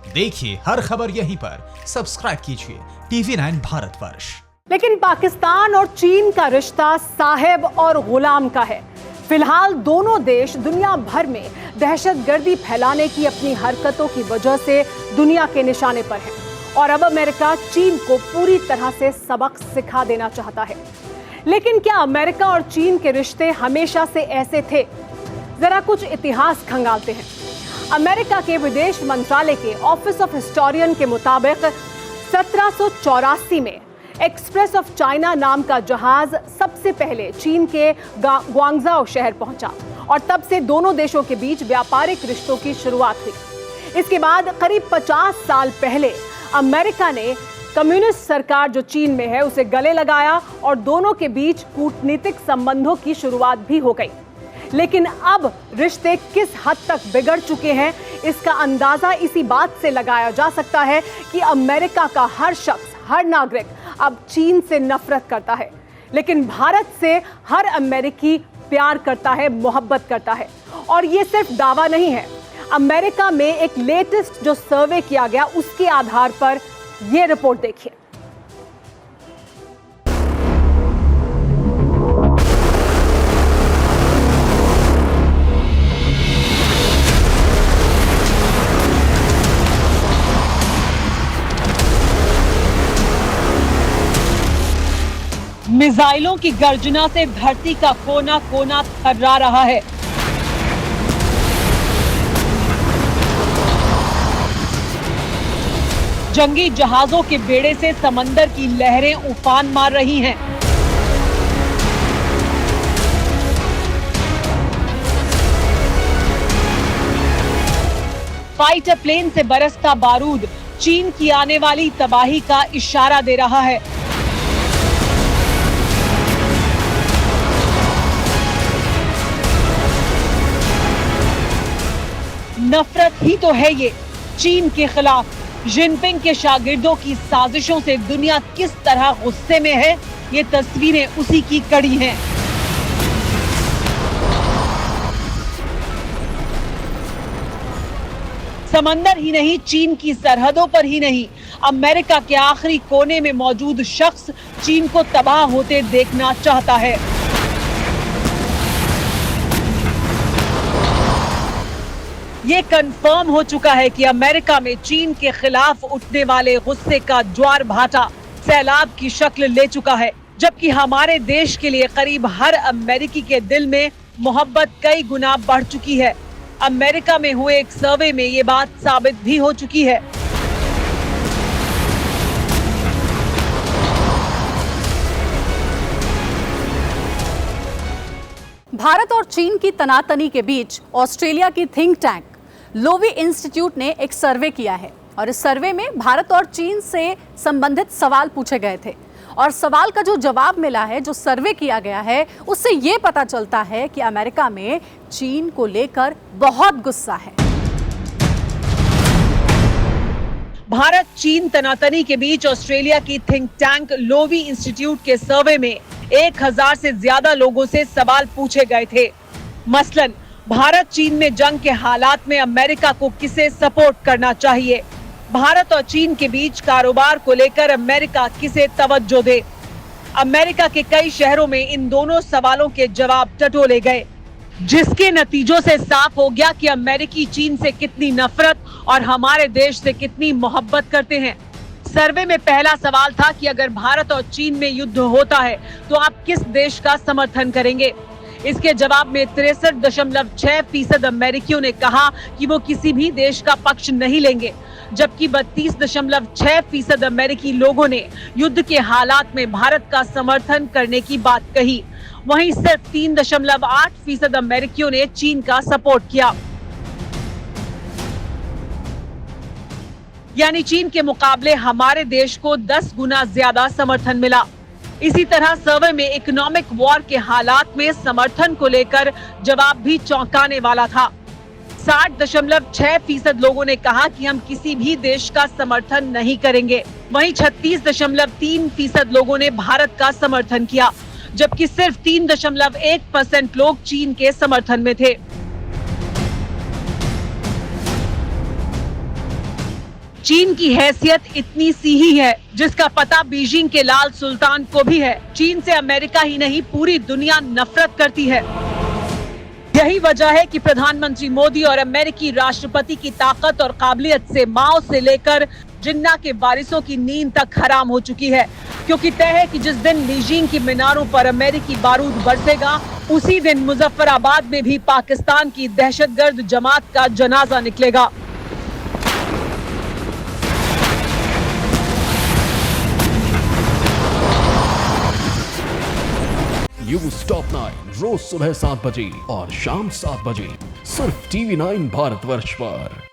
देखिए हर खबर यहीं पर, सब्सक्राइब कीजिए TV9 भारतवर्ष। लेकिन पाकिस्तान और चीन का रिश्ता साहिब और गुलाम का है। फिलहाल दोनों देश दुनिया भर में दहशतगर्दी फैलाने की अपनी हरकतों की वजह से दुनिया के निशाने पर है और अब अमेरिका चीन को पूरी तरह से सबक सिखा देना चाहता है। लेकिन क्या अमेरिका और चीन के रिश्ते हमेशा से ऐसे थे? जरा कुछ इतिहास खंगालते हैं। अमेरिका के विदेश मंत्रालय के ऑफिस ऑफ हिस्टोरियन के मुताबिक 1784 में एक्सप्रेस ऑफ चाइना नाम का जहाज सबसे पहले चीन के ग्वांगझाओ शहर पहुंचा और तब से दोनों देशों के बीच व्यापारिक रिश्तों की शुरुआत हुई। इसके बाद करीब 50 साल पहले अमेरिका ने कम्युनिस्ट सरकार जो चीन में है उसे गले लगाया और दोनों के बीच कूटनीतिक संबंधों की शुरुआत भी हो गई। लेकिन अब रिश्ते किस हद तक बिगड़ चुके हैं इसका अंदाजा इसी बात से लगाया जा सकता है कि अमेरिका का हर शख्स, हर नागरिक अब चीन से नफरत करता है, लेकिन भारत से हर अमेरिकी प्यार करता है, मोहब्बत करता है। और ये सिर्फ दावा नहीं है। अमेरिका में एक लेटेस्ट जो सर्वे किया गया उसके आधार पर ये रिपोर्ट देखिए। मिसाइलों की गर्जना से धरती का कोना कोना थर्रा रहा है। जंगी जहाजों के बेड़े से समंदर की लहरें उफान मार रही हैं। फाइटर प्लेन से बरसता बारूद चीन की आने वाली तबाही का इशारा दे रहा है। नफरत ही तो है ये चीन के खिलाफ। जिनपिंग के शागिर्दों की साजिशों से दुनिया किस तरह गुस्से में है, ये तस्वीरें उसी की कड़ी हैं। समंदर ही नहीं, चीन की सरहदों पर ही नहीं, अमेरिका के आखिरी कोने में मौजूद शख्स चीन को तबाह होते देखना चाहता है। ये कंफर्म हो चुका है कि अमेरिका में चीन के खिलाफ उठने वाले गुस्से का ज्वार भाटा सैलाब की शक्ल ले चुका है, जबकि हमारे देश के लिए करीब हर अमेरिकी के दिल में मोहब्बत कई गुना बढ़ चुकी है। अमेरिका में हुए एक सर्वे में ये बात साबित भी हो चुकी है। भारत और चीन की तनातनी के बीच ऑस्ट्रेलिया की थिंक टैंक लोवी इंस्टीट्यूट ने एक सर्वे किया है और इस सर्वे में भारत और चीन से संबंधित सवाल पूछे गए थे और सवाल का जो जवाब मिला है, जो सर्वे किया गया है, उससे ये पता चलता है कि अमेरिका में चीन को लेकर बहुत गुस्सा है। भारत चीन तनातनी के बीच ऑस्ट्रेलिया की थिंक टैंक लोवी इंस्टीट्यूट के सर्वे में 1000 से ज्यादा लोगों से सवाल पूछे गए थे। मसलन भारत चीन में जंग के हालात में अमेरिका को किसे सपोर्ट करना चाहिए, भारत और चीन के बीच कारोबार को लेकर अमेरिका किसे तवज्जो दे। अमेरिका के कई शहरों में इन दोनों सवालों के जवाब टटोले गए, जिसके नतीजों से साफ हो गया कि अमेरिकी चीन से कितनी नफरत और हमारे देश से कितनी मोहब्बत करते हैं। सर्वे में पहला सवाल था कि अगर भारत और चीन में युद्ध होता है तो आप किस देश का समर्थन करेंगे। इसके जवाब में 63.6% अमेरिकियों ने कहा कि वो किसी भी देश का पक्ष नहीं लेंगे, जबकि 32.6% अमेरिकी लोगों ने युद्ध के हालात में भारत का समर्थन करने की बात कही। वहीं सिर्फ 3.8% अमेरिकियों ने चीन का सपोर्ट किया। यानी चीन के मुकाबले हमारे देश को 10 गुना ज्यादा समर्थन मिला। इसी तरह सर्वे में इकोनॉमिक वॉर के हालात में समर्थन को लेकर जवाब भी चौंकाने वाला था। 60.6% लोगों ने कहा कि हम किसी भी देश का समर्थन नहीं करेंगे। वहीं 36.3% लोगों ने भारत का समर्थन किया, जबकि सिर्फ 3.1% लोग चीन के समर्थन में थे। चीन की हैसियत इतनी सी ही है जिसका पता बीजिंग के लाल सुल्तान को भी है। चीन से अमेरिका ही नहीं पूरी दुनिया नफरत करती है। यही वजह है कि प्रधानमंत्री मोदी और अमेरिकी राष्ट्रपति की ताकत और काबिलियत से माओ से लेकर जिन्ना के वारिसों की नींद तक हराम हो चुकी है, क्योंकि तय है कि जिस दिन बीजिंग की मीनारों पर अमेरिकी बारूद बरसेगा उसी दिन मुजफ्फराबाद में भी पाकिस्तान की दहशतगर्द जमात का जनाजा निकलेगा। न्यूज़ टॉप 9 रोज सुबह 7 बजे और शाम 7 बजे सिर्फ TV9 भारतवर्ष पर।